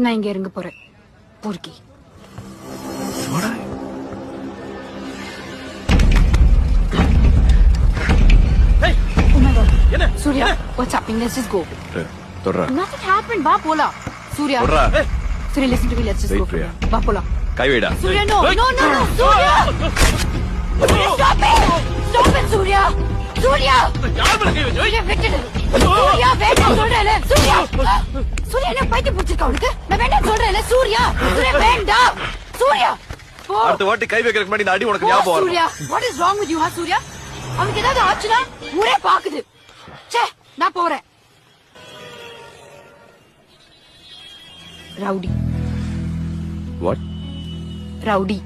நான் இங்க இறங்க போறேன். பொறுக்கி. Surya, what's happening? Let's just go. Nothing happened. Va pola. Surya. Surya, listen to me. Let's just go. Va pola. Kaiveeda. Surya, no. Surya. Stop it. Stop it, Surya. Surya. Surya, விட்டுடு. Surya, வேண்டாம் சொல்றேன்ல. Surya. Surya, என்ன பைத்தியம் பிடிச்சிருக்கா உனக்கு? நான் வேண்டாம் சொல்றேன்ல. Surya. Surya, வேண்டாம். Surya. அடுத்த வாட்டி கை வைக்கிறதுக்கு முன்னாடி இந்த அடி உனக்கு ஞாபகம் வரும். Surya, what is wrong with you, Surya? அவனுக்கு ஏதாவது ஆச்சுனா ஊரே பாக்குது. ச்சே, நான் போறேன். ரவுடி. What? ரவுடி.